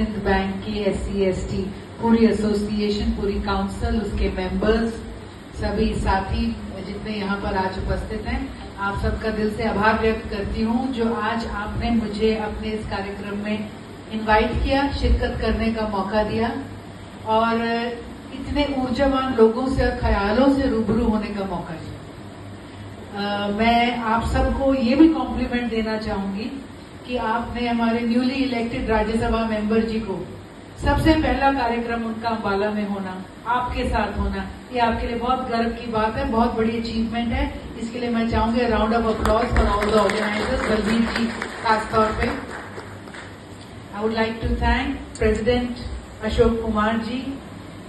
Sindh bank की SC/ST पूरी association, पूरी काउंसिल, उसके मेंबर्स, सभी साथी जितने यहाँ पर आज उपस्थित हैं, आप सबका दिल से आभार व्यक्त करती हूँ जो आज आपने मुझे अपने इस कार्यक्रम में इनवाइट किया, शिरकत करने का मौका दिया और इतने ऊर्जावान लोगों से और ख्यालों से रूबरू होने का मौका दिया। मैं आप सबको ये भी कॉम्प्लीमेंट देना चाहूंगी कि आपने हमारे न्यूली इलेक्टेड राज्यसभा मेंबर जी को सबसे पहला कार्यक्रम उनका अम्बाला में होना, आपके साथ होना, ये आपके लिए बहुत गर्व की बात है, बहुत बड़ी अचीवमेंट है। इसके लिए मैं चाहूंगी round of applause for all the organisers, Balbir ji खासतौर पे। I would like to thank president Ashok Kumar ji,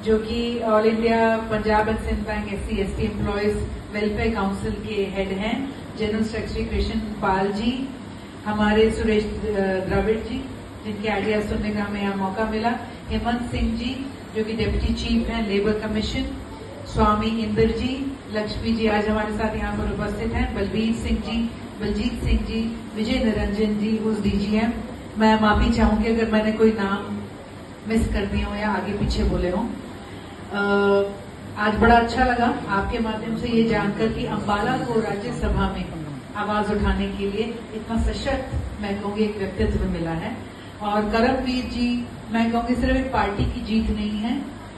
जो कि all India Punjab and Sind bank SC/ST employees welfare council के हेड हैं, जनरल सेक्रेटरी कृष्ण पाल जी, हमारे सुरेश द्रविड़ जी जिनके आइडिया सुनने का हमें यहाँ मौका मिला, हेमंत सिंह जी जो कि डिप्टी चीफ हैं लेबर कमीशन, स्वामी इंदर जी, लक्ष्मी जी आज हमारे साथ यहाँ पर उपस्थित हैं, बलबीर सिंह जी, बलजीत सिंह जी, विजय निरंजन जी उस DGM। मैं माफी चाहूंगी अगर मैंने कोई नाम मिस कर दिया हो या आगे पीछे बोले हों। आज बड़ा अच्छा लगा आपके माध्यम से ये जानकर कि अम्बाला को राज्यसभा में आवाज उठाने के लिए इतना सशक्त, मैं कहूंगी, एक व्यक्तित्व मिला है। और करमवीर जी, मैं कहूंगी सिर्फ एक पार्टी की जीत नहीं है,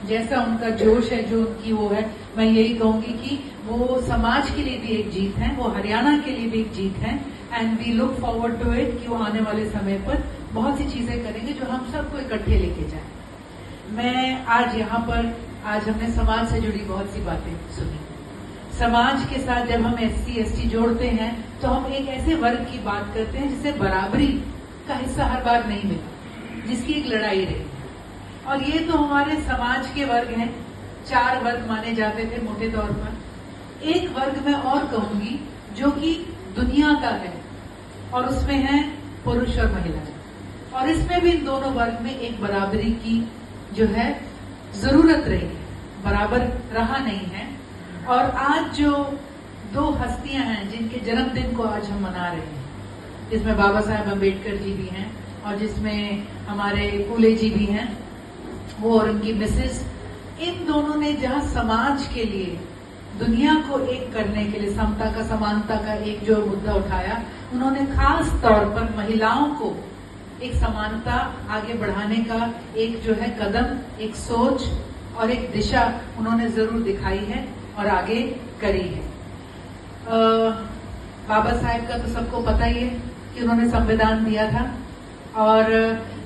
जैसा उनका जोश है, जो उनकी वो है, मैं यही कहूंगी कि वो समाज के लिए भी एक जीत है, वो हरियाणा के लिए भी एक जीत है। And we look forward to it कि वो आने वाले समय पर बहुत सी चीजें करेंगे जो हम सबको इकट्ठे लेके जाए। मैं आज यहाँ पर, आज हमने समाज से जुड़ी बहुत सी बातें सुनी। समाज के साथ जब हम SC/ST जोड़ते हैं तो हम एक ऐसे वर्ग की बात करते हैं जिसे बराबरी का हिस्सा हर बार नहीं मिला, जिसकी एक लड़ाई रही। और ये तो हमारे समाज के वर्ग हैं, 4 वर्ग माने जाते थे मोटे तौर पर। एक वर्ग मैं और कहूंगी जो कि दुनिया का है और उसमें है पुरुष और महिला, और इसमें भी इन दोनों वर्ग में एक बराबरी की जो है जरूरत रही है, बराबर रहा नहीं है। और आज जो 2 हस्तियां हैं जिनके जन्मदिन को आज हम मना रहे हैं, जिसमें बाबा साहेब अम्बेडकर जी भी हैं और जिसमें हमारे फूले जी भी हैं, वो और उनकी मिसेस, इन दोनों ने जहां समाज के लिए, दुनिया को एक करने के लिए, समता का, समानता का एक जो मुद्दा उठाया, उन्होंने खास तौर पर महिलाओं को एक समानता आगे बढ़ाने का एक जो है कदम, एक सोच और एक दिशा उन्होंने जरूर दिखाई है और आगे करी है। बाबा साहेब का तो सबको पता ही है कि उन्होंने संविधान दिया था, और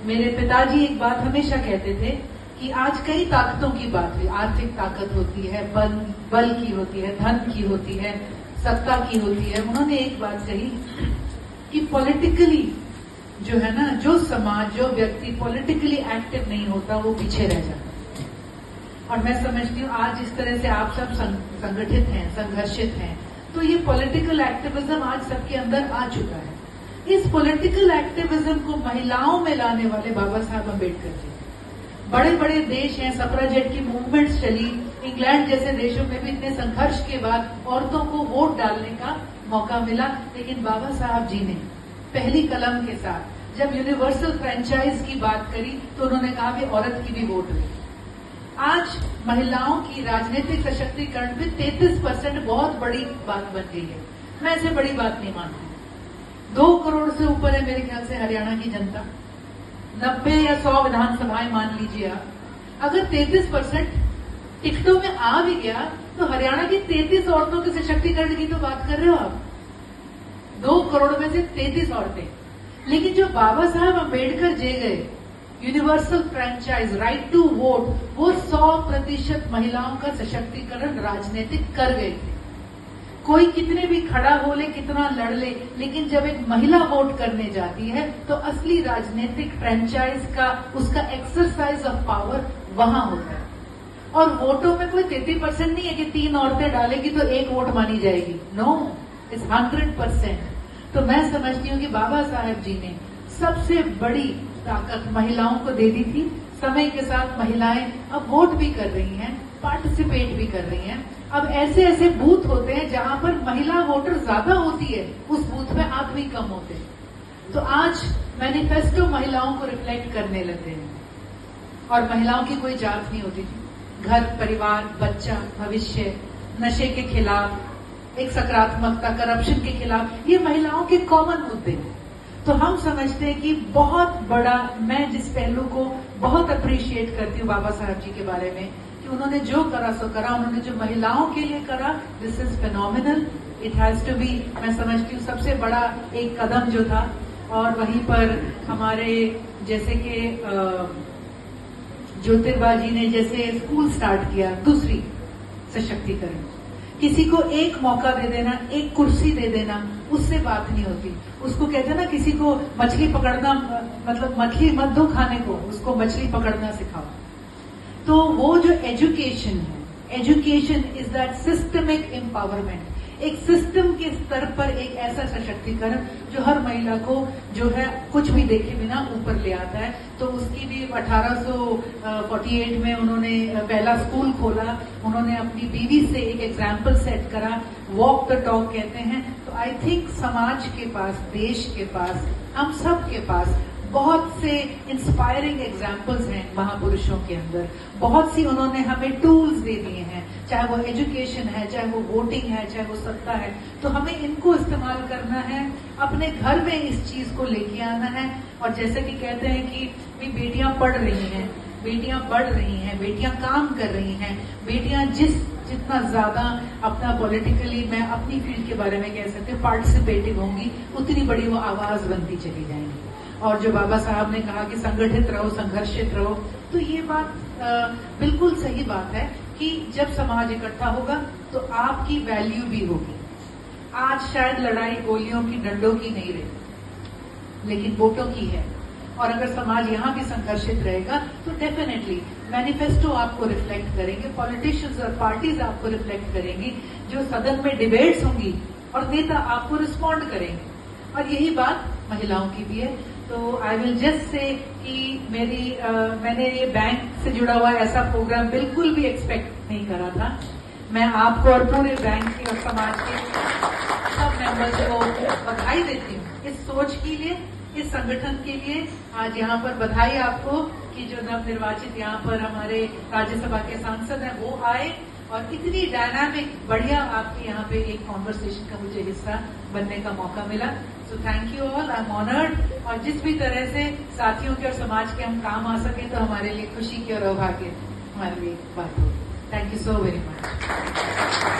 मेरे पिताजी एक बात हमेशा कहते थे कि आज कई ताकतों की बात हुई, आर्थिक ताकत होती है, बल की होती है, धन की होती है, सत्ता की होती है। उन्होंने एक बात कही कि पॉलिटिकली जो है ना, जो समाज, जो व्यक्ति पॉलिटिकली एक्टिव नहीं होता वो पीछे रह जाता है। और मैं समझती हूँ आज जिस तरह से आप सब संगठित हैं, संघर्षित हैं, तो ये पॉलिटिकल एक्टिविज्म आज सबके अंदर आ चुका है। इस पॉलिटिकल एक्टिविज्म को महिलाओं में लाने वाले बाबा साहब अम्बेडकर जी। बड़े बड़े देश हैं, सफ्राजेट की मूवमेंट्स चली, इंग्लैंड जैसे देशों में भी इतने संघर्ष के बाद औरतों को वोट डालने का मौका मिला, लेकिन बाबा साहब जी ने पहली कलम के साथ जब यूनिवर्सल फ्रेंचाइज की बात करी तो उन्होंने कहा कि औरत की भी वोट हुई। आज महिलाओं की राजनीतिक सशक्तिकरण में 33% बहुत बड़ी बात बन गई है। मैं इसे बड़ी बात नहीं मानती। 2 करोड़ से ऊपर है मेरे ख्याल से हरियाणा की जनता, 90 या 100 विधानसभाएं मान लीजिए आप। अगर 33% टिकटों में आ भी गया तो हरियाणा की 33 औरतों के सशक्तिकरण की तो बात कर रहे हो आप। 2 करोड़ में से 33 औरतें। लेकिन जो बाबा साहब अम्बेडकर जे गए, universal franchise, right to vote, वो 100% महिलाओं का सशक्तिकरण राजनीतिक कर गए थे। कोई कितने भी खड़ा हो ले, कितना लड़ ले, लेकिन जब एक महिला वोट करने जाती है तो असली राजनीतिक फ्रेंचाइज का, उसका एक्सरसाइज ऑफ पावर वहां होता है। और वोटों में कोई 33% नहीं है कि 3 औरतें डालेगी तो 1 वोट मानी जाएगी। No, it's 100%। तो मैं समझती हूँ कि बाबा साहेब जी ने सबसे बड़ी ताकत महिलाओं को दे दी थी। समय के साथ महिलाएं अब वोट भी कर रही हैं, पार्टिसिपेट भी कर रही हैं। अब ऐसे ऐसे बूथ होते हैं जहां पर महिला वोटर ज्यादा होती है, उस बूथ में आप भी कम होते हैं। तो आज मैनिफेस्टो महिलाओं को रिफ्लेक्ट करने लगते हैं। और महिलाओं की कोई जात नहीं होती थी। घर, परिवार, बच्चा, भविष्य, नशे के खिलाफ, एक सकारात्मकता, करप्शन के खिलाफ, ये महिलाओं के कॉमन मुद्दे हैं। तो हम समझते हैं कि बहुत बड़ा, मैं जिस पहलू को बहुत अप्रिशिएट करती हूँ बाबा साहब जी के बारे में, कि उन्होंने जो करा सो करा, उन्होंने जो महिलाओं के लिए करा, this is phenomenal, it has to be, मैं समझती हूँ सबसे बड़ा एक कदम जो था। और वहीं पर हमारे जैसे कि ज्योतिर्बा जी ने जैसे स्कूल स्टार्ट किया, दूसरी सशक्तिकरण, किसी को एक मौका दे देना, एक कुर्सी दे देना, उससे बात नहीं होती। उसको कहते हैं ना, किसी को मछली पकड़ना, मतलब मछली मत दो खाने को, उसको मछली पकड़ना सिखाओ। तो वो जो एजुकेशन है, education is that systemic empowerment, एक सिस्टम के स्तर पर एक ऐसा सशक्तिकरण जो हर महिला को जो है कुछ भी देखे बिना ऊपर ले आता है। तो उसकी भी 1848 में उन्होंने पहला स्कूल खोला, उन्होंने अपनी बीवी से एक एग्जाम्पल सेट करा, वॉक द टॉक कहते हैं। तो आई थिंक समाज के पास, देश के पास, हम सब के पास बहुत से इंस्पायरिंग एग्जाम्पल्स हैं महापुरुषों के अंदर। बहुत सी उन्होंने हमें टूल्स दे दिए हैं, चाहे वो एजुकेशन है, चाहे वो वोटिंग है, चाहे वो सत्ता है। तो हमें इनको इस्तेमाल करना है, अपने घर में इस चीज को लेके आना है। और जैसे कि कहते हैं कि भी बेटियां पढ़ रही हैं, बेटियां बढ़ रही हैं, बेटियां काम कर रही हैं, बेटियां जितना ज्यादा अपना पॉलिटिकली, मैं अपनी फील्ड के बारे में कह सकती हूँ, पार्टिसिपेटिव होंगी, उतनी बड़ी वो आवाज बनती चली जाएंगी। और जो बाबा साहब ने कहा कि संगठित रहो, संघर्षित रहो, तो ये बात बिल्कुल सही बात है कि जब समाज इकट्ठा होगा तो आपकी वैल्यू भी होगी। आज शायद लड़ाई गोलियों की, डंडों की नहीं रही, लेकिन वोटों की है। और अगर समाज यहाँ भी संघर्षित रहेगा तो डेफिनेटली मैनिफेस्टो आपको रिफ्लेक्ट करेंगे, पॉलिटिशियंस और पार्टीज आपको रिफ्लेक्ट करेंगी, जो सदन में डिबेट्स होंगी और नेता आपको रिस्पॉन्ड करेंगे। और यही बात महिलाओं की भी है। तो आई विल जस्ट से कि मैंने ये बैंक से जुड़ा हुआ ऐसा प्रोग्राम बिल्कुल भी एक्सपेक्ट नहीं करा था। मैं आपको और पूरे बैंक के और समाज के सब मेंबर्स को बधाई देती हूँ इस सोच के लिए, इस संगठन के लिए। आज यहाँ पर बधाई आपको कि जो नवनिर्वाचित यहाँ पर हमारे राज्यसभा के सांसद हैं वो आए और इतनी डायनामिक बढ़िया आपके यहाँ पे एक कॉन्वर्सेशन का मुझे हिस्सा बनने का मौका मिला। So thank you all, I am honoured. और जिस भी तरह से साथियों के और समाज के हम काम आ सके तो हमारे लिए खुशी की और सौभाग्य हमारे लिए बात हो। Thank you so very much.